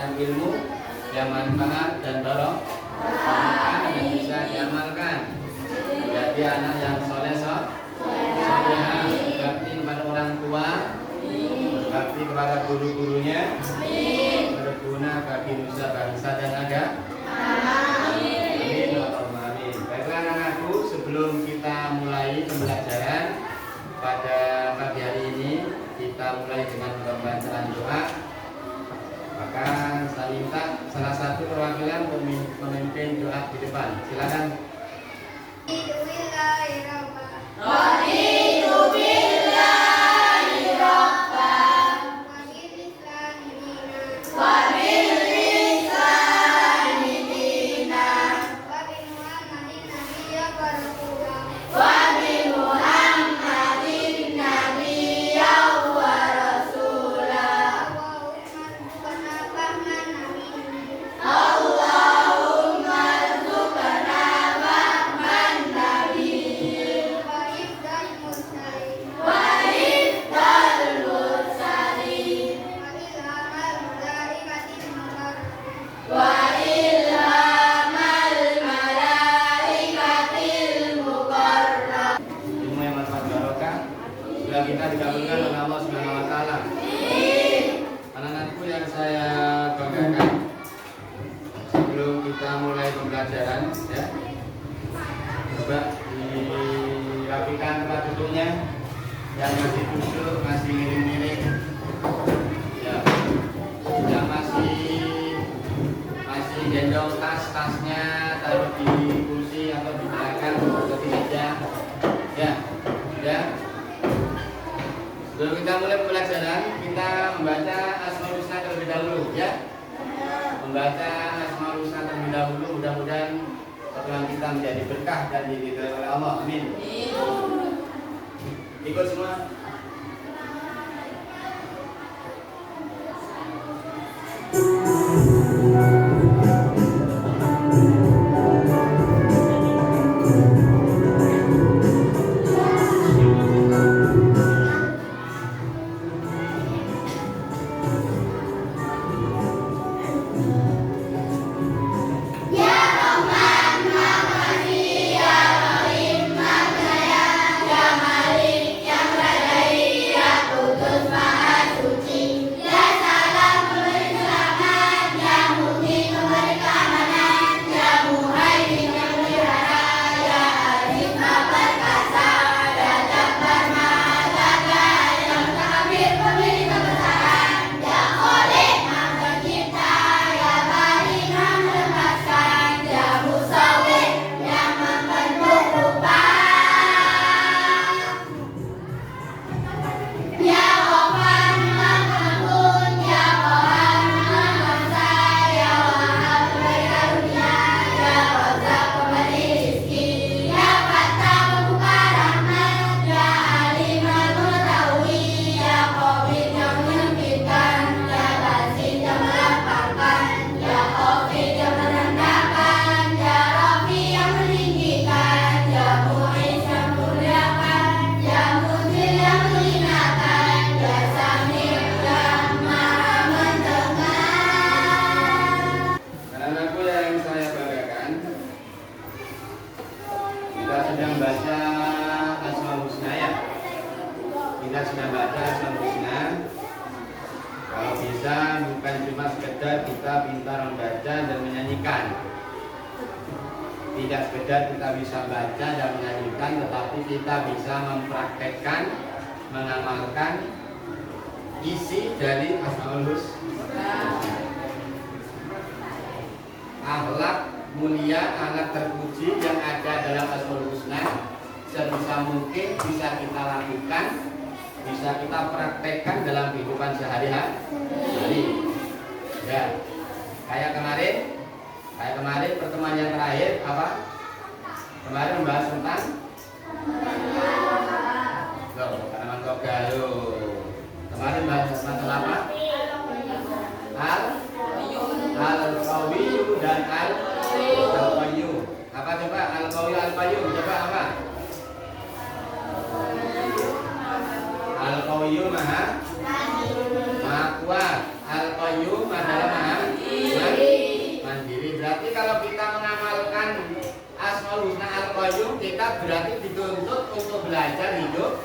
mendapatkan ilmu yang manfaat dan barokah dan bisa diamalkan. Jadi anak yang soleh solehah, berbakti kepada orang tua, berbakti kepada guru-gurunya, berguna bagi nusa bangsa dan agama. Amin. Amin. Baiklah anak-anakku, sebelum kita mulai pembelajaran pada pagi hari ini, kita mulai dengan pembacaan doa. Maka saya minta salah satu perwakilan memimpin doa di depan. Silakan. Kita dikabulkan oleh Allah Subhanahu wa taala. Anak-anakku yang saya banggakan, sebelum kita mulai pembelajaran ya, coba dirapikan tempat duduknya, yang masih duduk masih miring-miring ya, yang masih gendong tasnya taruh di kursi atau di belakang atau di meja ya. Sebelum kita mulai pembelajaran, kita membaca Asmaul Husna terlebih dahulu ya. Membaca Asmaul Husna terlebih dahulu, mudah-mudahan pertemuan kita menjadi berkah dan diridhoi oleh Allah. Amin. Ikut semua. Bukan cuma sekedar kita pintar membaca dan menyanyikan. Tidak sekedar kita bisa baca dan menyanyikan, tetapi kita bisa mempraktekkan, mengamalkan isi dari Asmaul Husna. Akhlak mulia, akhlak terpuji yang ada dalam Asmaul Husna sebisa mungkin bisa kita lakukan, bisa kita praktekkan dalam kehidupan sehari-hari. Ya, kayak kemarin pertemuan yang terakhir apa? Kemarin membahas tentang tanaman togayo. Kemarin bahas tentang apa? Al-Qawiyu dan Al-Qayyum. Apa coba? Al-Qawiyu, Al-Qayyum. Coba apa? Al-Qayyum maha kuat. Al-Qayyum adalah maha Berarti kalau kita mengamalkan Asmaul Husna Al-Qayyum, kita berarti dituntut untuk belajar hidup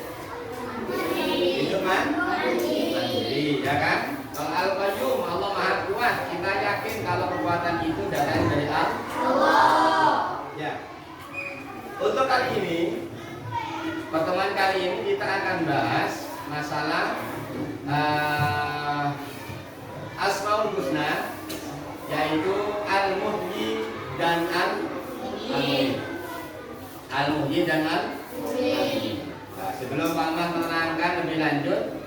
mandiri, ya kan? Kalau Al-Qayyum, Allah Maha Kuat, kita yakin kalau kekuatan itu datang dari Allah. Ya. Untuk kali ini, pertemuan kali ini kita akan bahas masalah Asmaul Husna, yaitu Al-Muhyi dan Al-Muhyi. Al-Muhyi dan Al-Muhyi. Nah, sebelum Pak Ahmad menerangkan lebih lanjut,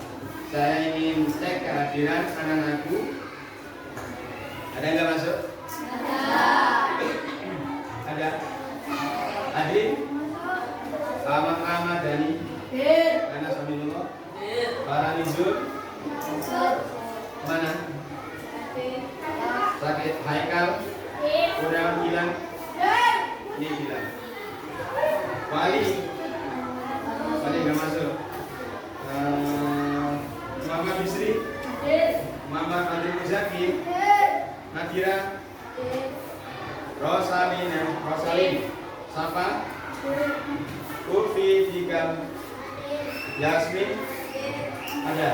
saya ingin cek kehadiran anak-anakku. Ada yang nggak masuk? Ada. Adi? Selamat Ramadhani. Mana Saminullah? Faranizul? Mana? Sakit. Haikal? Udah bilang? Ini bilang. Wali? Wali nggak masuk. Mama Bisri? Mama Andri Muzaki? Nadira? Rosalin? Siapa? Ufi Fikam? Yasmin? Ada?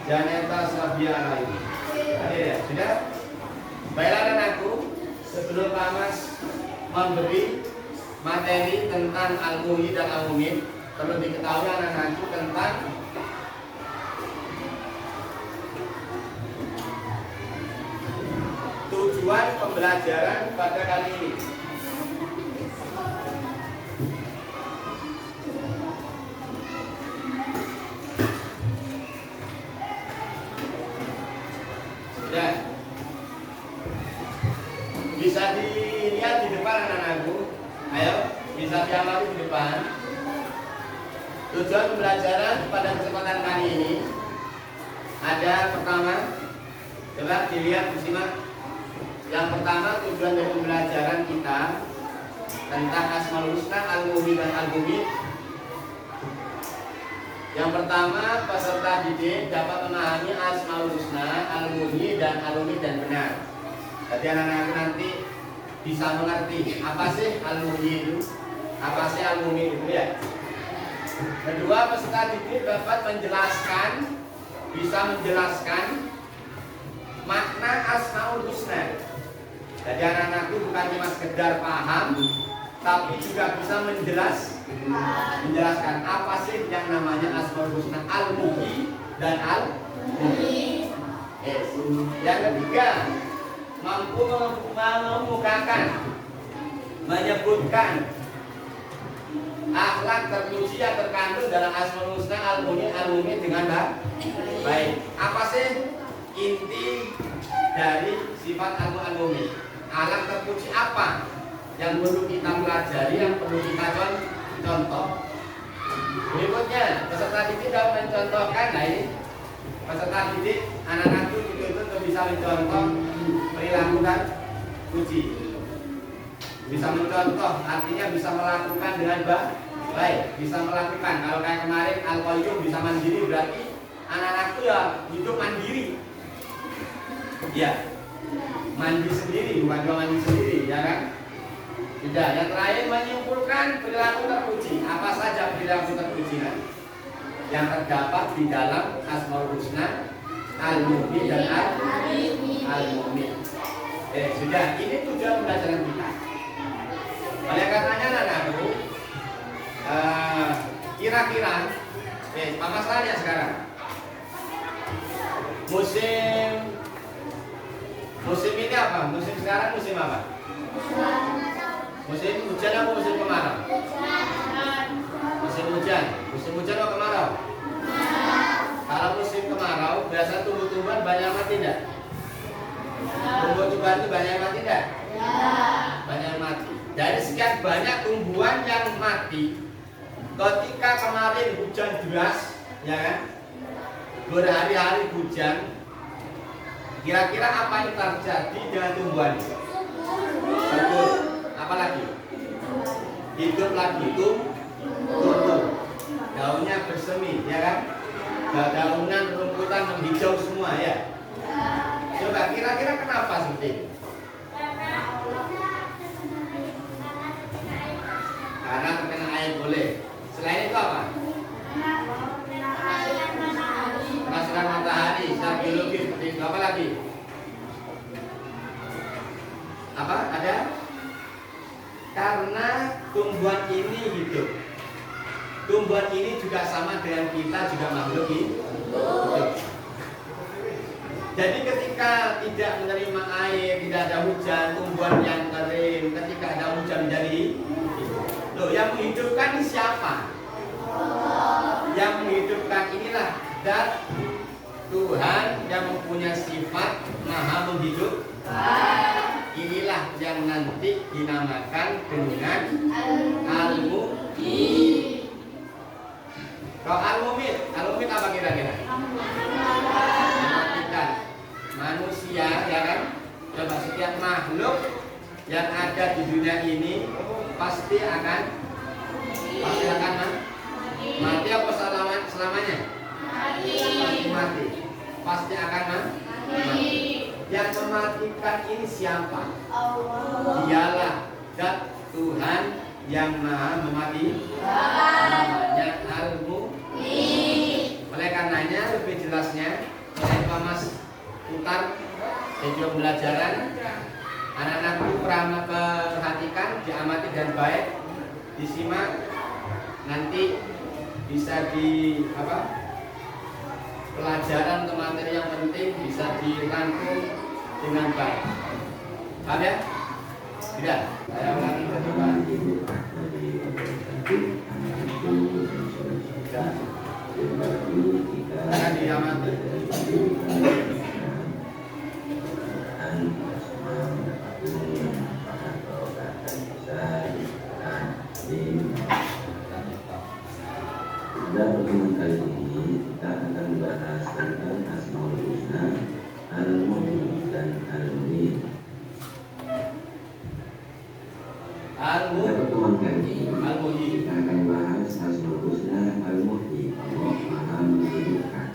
Janeta Sabia Alaini? Ada ya? Sudah? Baiklah anakku, sebelum Pak Mas memberi materi tentang Al-Muhyi dan Al-Muhyi, perlu diketahui anak-anakku tentang tujuan pembelajaran pada kali ini. Sudah? Bisa dilihat di depan anak-anakku. Ayo, bisa diamati di depan. Tujuan pembelajaran pada kesempatan kali ini ada pertama, coba dilihat, disimak. Yang pertama, tujuan dari pembelajaran kita tentang Asmaul Husna, Al-Muhyi dan Al-Muhyi. Yang pertama, peserta didik dapat memahami Asmaul Husna, Al-Muhyi dan Al-Muhyi dan benar. Jadi anak-anak nanti bisa mengerti apa sih Al-Muhyi itu, apa sih Al-Muhyi itu ya. Kedua, peserta didik dapat bisa menjelaskan makna Asmaul Husna. Jadi anak-anakku bukan cuma sekedar paham, tapi juga bisa menjelaskan apa sih yang namanya Asmaul Husna, Al-Muhyi dan Al-Muhyi. Yang ketiga, mampu mengemukakan, menyebutkan akhlak terpuji yang terkandung dalam Asmaul Husna, Al-Muhyi dengan baik. Apa sih inti dari sifat Al-Muhyi? Akhlak terpuji apa yang perlu kita pelajari, yang perlu kita contoh? Berikutnya, peserta didik dapat mencontohkan. Nah ini peserta didik, anak-anak itu bisa mencontoh perilaku dan puji. Bisa mencontoh, artinya bisa melakukan dengan baik, bisa melakukan. Kalau kayak kemarin Al-Qayyum bisa mandiri, berarti anak-anak itu ya hidup mandiri. Ya, mandi sendiri, bukan cuma mandi sendiri, ya kan? Tidak. Yang terakhir, menyimpulkan perilaku terpuji. Apa saja perilaku terpuji yang terdapat di dalam Asmaul Husna, Al-Muhyi dan Al-Muhyi. Sudah. Ini tujuan pembelajaran kita. Oleh karenanya anak-anakku, kira-kira, apa masalahnya sekarang? Musim ini apa? Musim sekarang musim apa? Musim hujan apa musim kemarau? Musim hujan. Musim hujan atau kemarau? Kalau musim kemarau, biasa tumbuh-tumbuhan banyak mati tidak? Tumbuh-tumbuhan itu banyak mati tidak? Banyak mati. Dari sekian banyak tumbuhan yang mati, ketika kemarin hujan deras, ya kan? Berhari-hari hujan, kira-kira apa yang terjadi dengan tumbuhan itu? Subur. Apa lagi? Hidup lagi, tumbuh. Daunnya bersemi, ya kan? Daunan, rumputan menghijau semua, ya. Coba kira-kira kenapa seperti itu? Apa? Ada? Karena tumbuhan ini hidup. Tumbuhan ini juga sama dengan kita, juga makhluk hidup. Jadi ketika tidak menerima air, tidak ada hujan, tumbuhan yang kering. Ketika ada hujan menjadi, loh, yang menghidupkan ini siapa? Yang menghidupkan inilah zat Tuhan yang mempunyai sifat maha menghidupkan. Inilah yang nanti dinamakan dengan Al-Mu'min. Kalau Al-Mu'min apa kira-kira? Mematikan manusia, ya kan? Coba setiap makhluk yang ada di dunia ini pasti akan mati apa selamanya? Mati. Pasti akan mati. Yang mematikan ini siapa? Allah. Dialah zat Tuhan yang maha mematikan. Namanya Al-Mu'min. Oleh karenanya lebih jelasnya oleh Pak Mas Putar video pembelajaran, anak-anakku perhatikan, diamati dan baik, disimak, nanti bisa pelajaran atau materi yang penting bisa dirangkum dengan baik. Paham ya? Tidak? Saya ulangi coba. Karena diamati. Pada pertemuan kali ini kita akan membahas tentang Asmaul Husna, Al-Mu'min dan Al-Mu'min. Pada pertemuan kali ini kita akan membahas Asmaul Husna, Al-Mu'min. Allah Maha menghidupkan.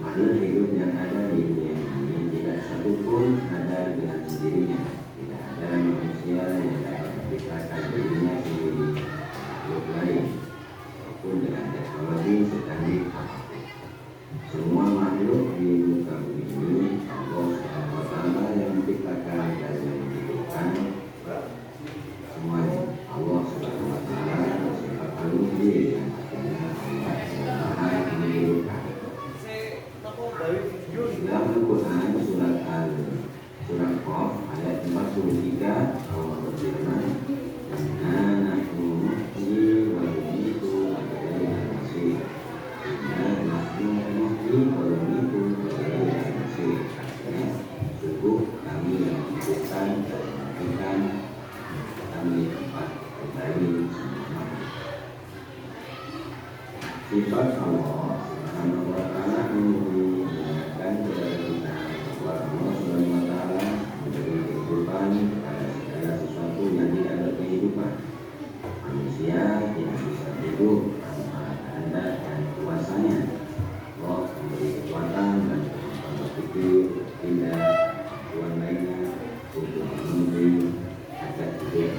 Makhluk hidup yang ada di dunia ini tidak satu pun ada dengan sendirinya. Tidak ada manusia yang dapat menciptakan dirinya sendiri. Makhluk lain dengan teknologi secanggih apapun. Semua makhluk di muka bumi ini Allah SWT yang menciptakan dan yang menghidupkan semuanya. Allah SWT bersifat Al-Mu'min yang artinya Allah yang maha menghidupkan. Dalam Al-Quran surat Qaf ayat 43 Allah berfirman, sifat Allah Subhanahu wa ta'ala mengingatkan kepada kita bahwa Allah Subhanahu wa ta'ala memberi kehidupan kepada segala sesuatu yang tidak ada kehidupan. Manusia tidak bisa hidup tanpa kehendak dan kuasanya. Allah memberi kekuatan dan kemampuan berpikir, bertindak, kemampuan lainnya untuk memenuhi hajat hidup.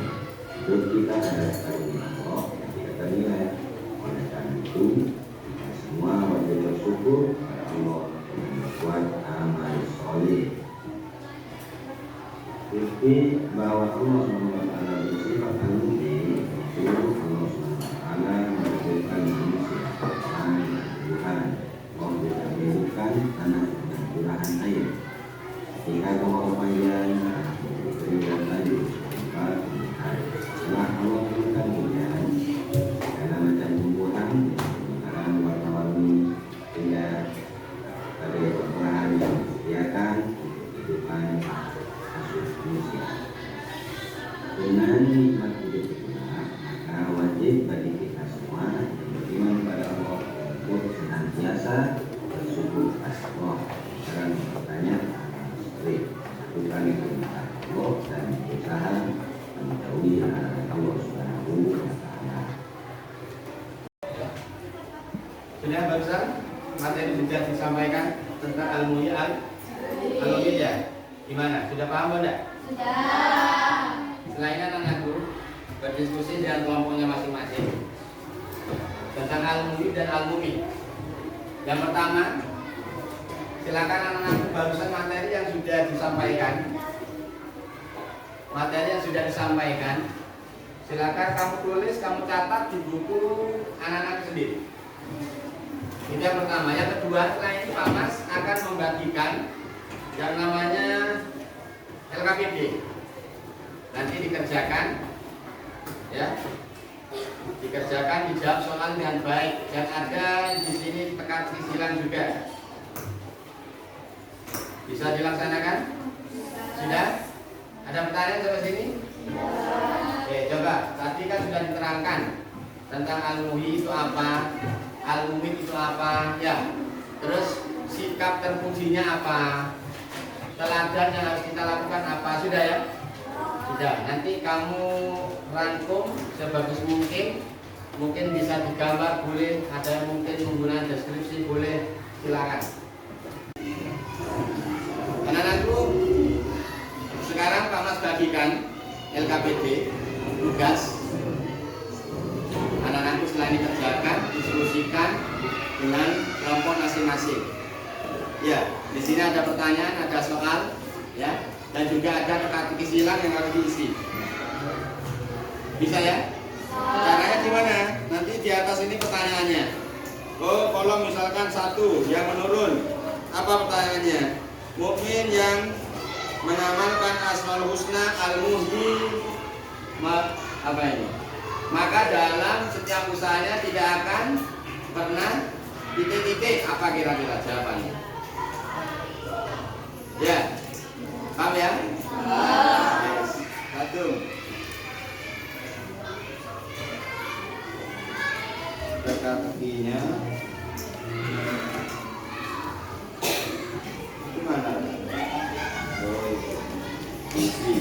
Hidup kita adalah karunia Allah yang tidak ternilai. Oleh karena itu, kita semua wajib bersyukur kepada Allah dan berbuat amal soleh. Bukti bahwa Allah SWT bersifat Al-Mu'min itu Allah SWT menjadikan manusia Tuhan dan Tuhan. Allah tidak menjadikan tanah dan curahan air. Ketika Allah panjang, tanah menjadi kering dan laju tempat tumbuhan. Setelah Allah berikan hujan, segala macam tumbuhan dengan warna-warni hingga pada perlahan yang disediakan untuk kehidupan manusia. Dengan nikmat hidup itulah maka wajib bagi kita semua yang beriman pada Allah untuk senantiasa bersyukur pada Allah dan bertanya sering melakukan perintah Allah dan berusaha menjauhi larangan Allah Subhanahu wa ta'ala. Sudah barusan materi sudah disampaikan tentang Al-Mu'min ya? Gimana? Sudah paham enggak? Sudah. Selain anak-anakku berdiskusi dengan kelompoknya masing-masing tentang Al-Mu'min dan Al-Mu'min. Yang pertama, silakan anak-anakku barusan materi yang sudah disampaikan materi yang sudah disampaikan, silakan kamu tulis, kamu catat di buku anak-anak sendiri. Itu yang pertama. Yang kedua, setelah ini Pak Mas akan membagikan yang namanya LKPD. Nanti dikerjakan, ya, dikerjakan, dijawab soal dengan baik, dan ada di sini teka-teki silang juga. Bisa dilaksanakan? Sudah? Ada pertanyaan sampai sini? Oke, coba. Tadi kan sudah diterangkan tentang al-muhyi itu apa, al-mumit itu apa, ya. Terus sikap terpujinya apa, teladan yang harus kita lakukan apa, sudah ya? Sudah. Nanti kamu rangkum sebagus mungkin bisa digambar boleh, ada yang mungkin menggunakan deskripsi boleh, silakan. Anak-anakku, sekarang Pak Mas bagikan LKPD tugas. Anak-anakku setelah ini kerjakan, diskusikan dengan kelompok masing-masing. Ya, di sini ada pertanyaan, ada soal, ya, dan juga ada teka-teki silang yang harus diisi. Bisa ya? Caranya gimana? Nanti di atas ini pertanyaannya. Oh, kolom misalkan 1 yang menurun. Apa pertanyaannya? Mukmin yang mengamalkan Asmaul Husna al-muhyi apa ini? Maka dalam setiap usahanya tidak akan pernah titik-titik. Apa kira-kira jawabannya? Ya, paham ya? Yes. 1. Teka-tekinya gimana? Oh, isi.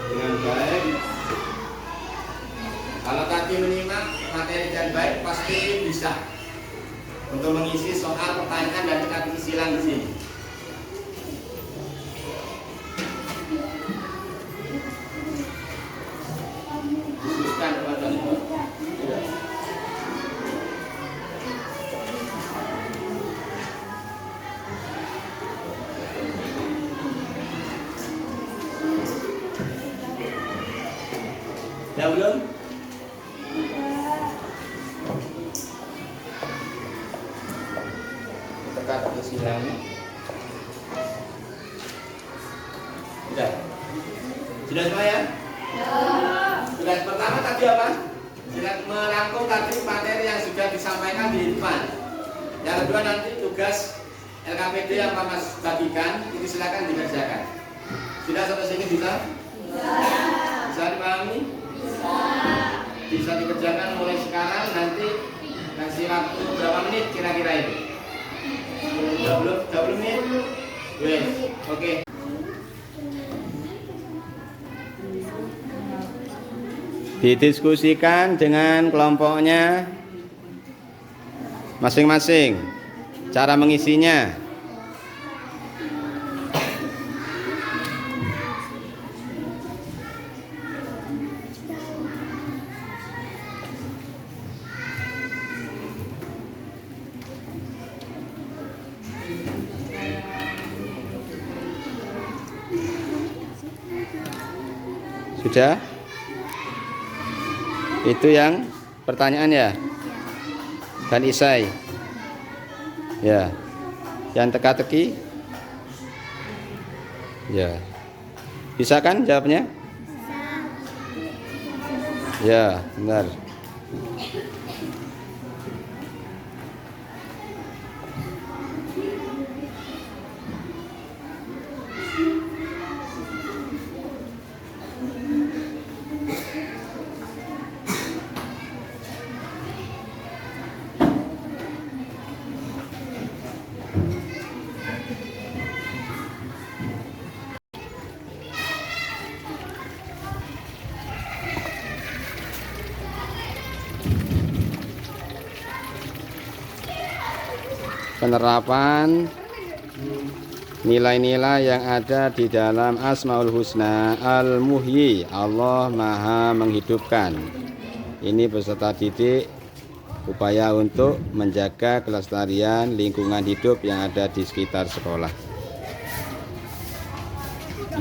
Dengan baik. Kalau tadi menyimak materi dengan baik pasti bisa untuk mengisi soal pertanyaan dan teka-teki silang di sini. Ya belum? Teka-teki silangnya. Sudah? Sudah semua ya? Sudah. Pertama tadi apa? Sudah merangkum tadi materi yang sudah disampaikan di depan. Yang kedua nanti tugas LKPD yang Pak Mas bagikan itu silakan dikerjakan. Sudah sampai sini bisa? Bisa dipahami? Bisa dikerjakan mulai sekarang, nanti kasih waktu berapa menit kira-kira itu? 20 menit? Yes. Oke. Didiskusikan dengan kelompoknya masing-masing cara mengisinya. Sudah? Itu yang pertanyaan ya? Dan isai. Ya. Yang teka-teki? Ya. Bisa kan jawabnya? Ya, benar. Penerapan nilai-nilai yang ada di dalam Asmaul Husna al-muhyi, Allah Maha menghidupkan. Ini peserta didik upaya untuk menjaga kelestarian lingkungan hidup yang ada di sekitar sekolah,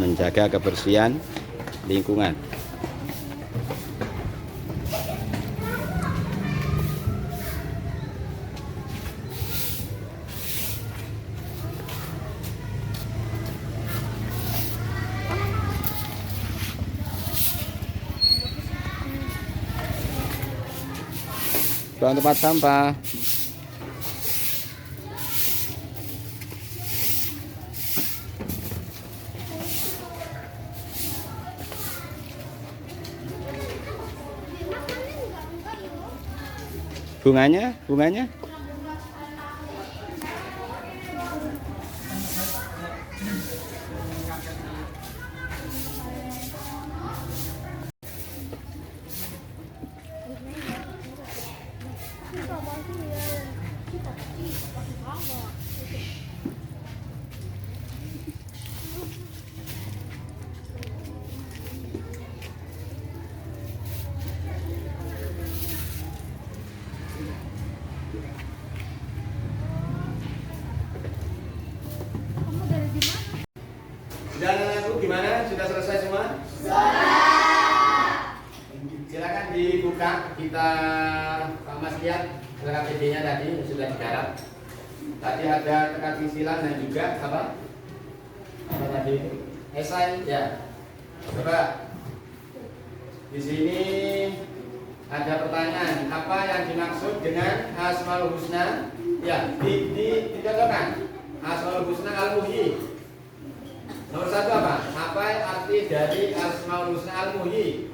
menjaga kebersihan lingkungan. Buang tempat sampah. Bunganya. Sudah anak-anakku gimana? Sudah selesai semua? Sudah. Silakan dibuka. Kita Pak Mas lihat LKPD-nya tadi sudah digarap. Tadi ada teka-teki silang dan juga apa? Apa tadi? Esai ya. Coba di sini ada pertanyaan. Apa yang dimaksud dengan Asmaul Husna? Ya, dicontohkan. Asmaul Husna al-Muhyi. Nomor satu apa? Apa arti dari Asmaul Husna al-Muhyi?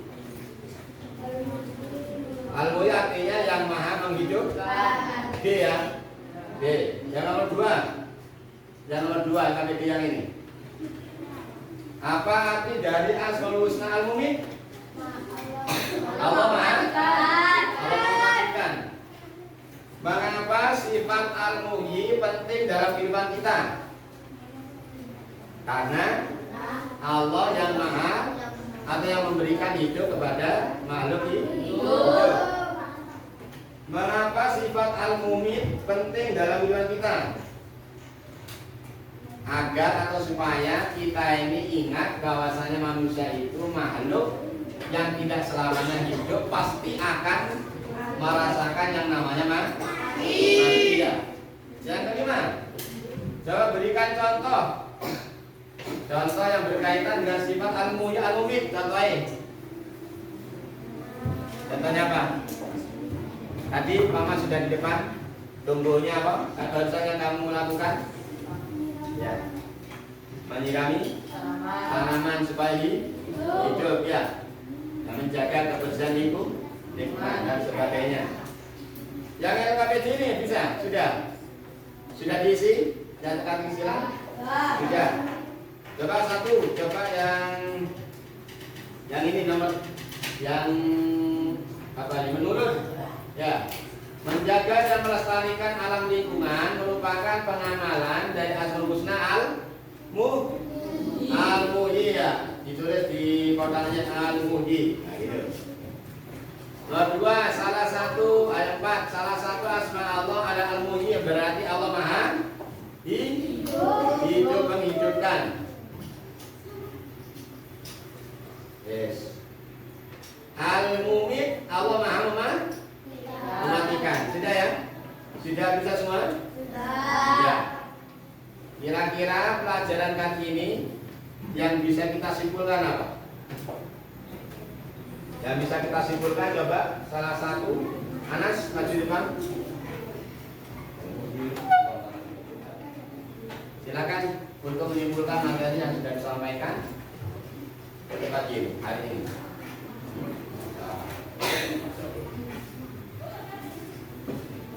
Al-Muhyi artinya yang maha menghidupkan. D ya. D. Yang nomor dua. Yang nomor dua KPD yang ini. Apa arti dari Asmaul Husna al-Muhyi? Allah maha mematikan. Mengapa sifat al-Muhyi penting dalam kehidupan kita? Karena Allah yang maha atau yang memberikan hidup kepada makhluk hidup. Mengapa sifat al-mumit penting dalam kehidupan kita? Agar atau supaya kita ini ingat bahwasanya manusia itu makhluk yang tidak selamanya hidup, pasti akan merasakan yang namanya mati. Yang kelima, coba berikan contoh. Contoh yang berkaitan dengan sifat al-muhyi al-mumit. Contohnya. Contohnya apa? Tadi Mama sudah di depan. Tumbuhnya apa? Barusan yang kamu lakukan? Ya. Menyirami tanaman supaya hidup ya. Dan menjaga kebersihan lingkungan dan sebagainya. Yang LKPD ini bisa? Sudah diisi? Yang tekan silang? Sudah. Coba satu, coba yang ini nomor yang apa ini menurut ya, menjaga dan melestarikan alam lingkungan merupakan pengamalan dari Asmaul Husna al-Muhyi ya, ditulis di portalnya al-Muhyi. Nah, gitu. Nomor dua, salah satu ayat 4, salah satu asma Allah ada al-Muhyi, berarti Allah maha hidup menghidupkan. Yes. Al-Mumit, Allah maha mematikan. Sudah ya? Sudah bisa semua? Sudah. Ya. Kira-kira pelajaran kali ini yang bisa kita simpulkan apa? Yang bisa kita simpulkan coba salah satu. Anas maju depan. Silakan untuk menyimpulkan materi yang sudah disampaikan. Pagi hari ini.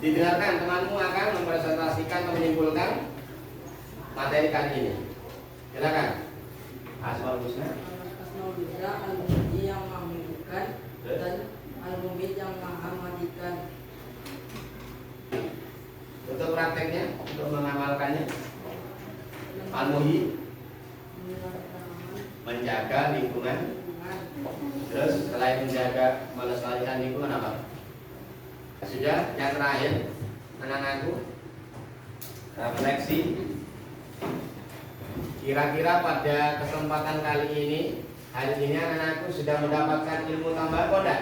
Didengarkan, temanmu akan mempresentasikan atau menyimpulkan materi kali ini. Silakan. Asmaul Husna. Asmaul Husna al-Muhyi yang maha menghidupkan dan al-Mumit yang maha mematikan. Untuk prakteknya, untuk mengamalkannya, al-Muhyi menjaga lingkungan. Terus selain menjaga melestarikan lingkungan apa? Sudah, yang terakhir anak-anakku refleksi. Kira-kira pada kesempatan kali ini, hari ini anak-anakku sudah mendapatkan ilmu tambahan atau tidak?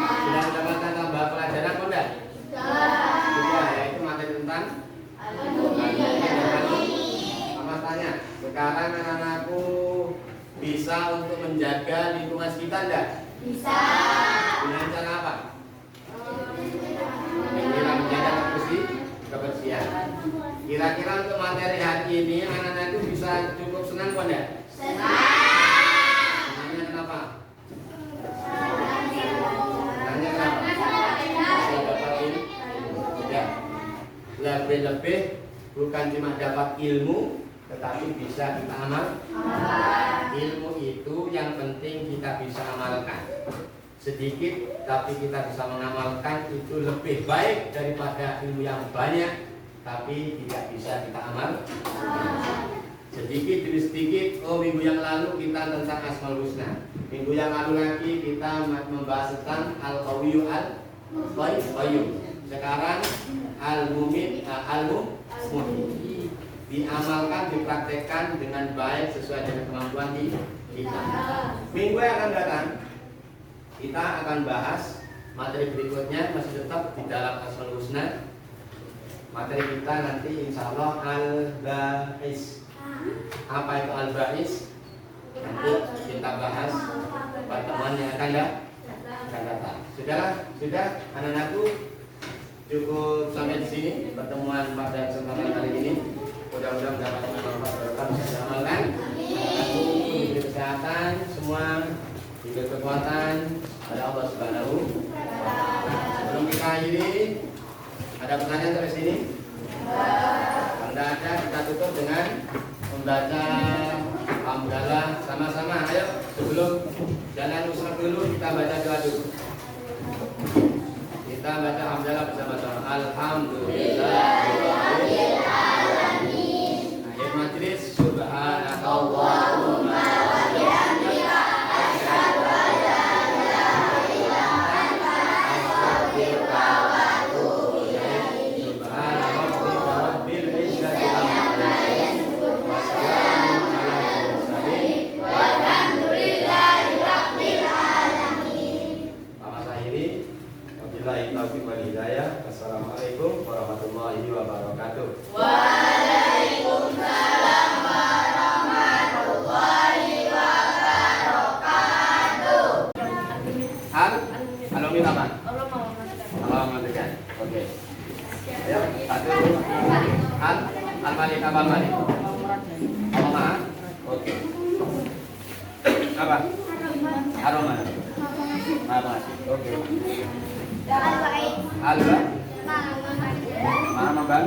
Sudah mendapatkan tambahan pelajaran atau tidak? Sudah, yaitu materi tentang Mama tanya, sekarang anak-anakku bisa untuk menjaga lingkungan sekitar tidak? Bisa. Dengan cara apa? Dengan menjaga kebersihan. Kira-kira untuk materi hari ini anak-anakku bisa cukup senang atau tidak? Senangnya kenapa? Senangnya kenapa? Ya. Lebih-lebih bukan cuma dapat ilmu, tetapi bisa kita amalkan. Ilmu itu yang penting kita bisa amalkan. Sedikit tapi kita bisa mengamalkan itu lebih baik daripada ilmu yang banyak tapi tidak bisa kita amal. Sedikit demi sedikit. Minggu yang lalu kita tentang Asmaul Husna. Minggu yang lalu lagi kita membahas tentang Al-Qawiyyu Al-Qayyum. Sekarang Al-Mumin Al-Muhyi. Diamalkan, dipraktekkan dengan baik sesuai dengan kemampuan kita. Minggu yang akan datang kita akan bahas materi berikutnya, masih tetap di dalam Asmaul Husna. Materi kita nanti insya Allah Al-Ba'is. Apa itu Al-Ba'is? Nanti kita bahas pertemuan yang akan datang. Sudah anak-anakku, cukup sampai di sini pertemuan pada kesempatan kali ini. Mudah-mudahan mendapatkan manfaat berkah bisa diamalkan. Aku diberi kesehatan semua, diberi kekuatan pada Allah Subhanahu wa Ta'ala. Sebelum kita akhiri, ada pertanyaan sampai sini? Kalau tidak ada, kita tutup dengan membaca hamdalah sama-sama. Ayo, sebelum jalan usrah dulu, kita baca doa dulu. Kita baca hamdalah bersama-sama. Alhamdulillahirabbil alamin. Akhir majlis, subhanakallahumma wa bihamdika asyhadu an la ilaha illa anta astaghfiruka wa atubu ilaik. Subhana rabbika rabbil izzati amma yasifun wa salamun alal mursalin walhamdulillahi rabbil alamin. Pak Sahiri, wabillahi taufiq wal hidayah. Assalamualaikum warahmatullahi wabarakatuh. Waalaikumsalam warahmatullahi wabarakatuh. Halo minta apa? Allah mengaturkan. Oke. Ayo, satu. Al-Malik apa Malik? Allah Maha. Oke. Apa? Aroma. Apa? Oke. Alba. Mana bang?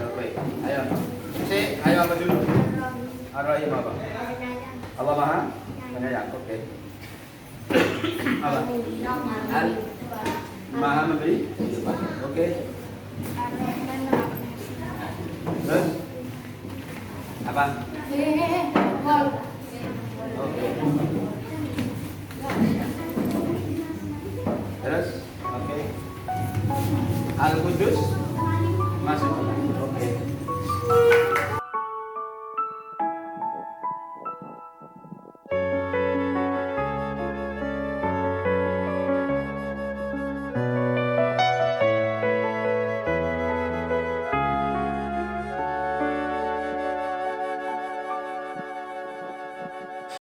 Oke. Ayo. Ayo apa dulu? Ar-Rahim apa? Allah Maha Penyayang. Oke. Apa? Maha memberi. Oke. Terus? Apa? Oke. Terus? Oke. Al-Qudus.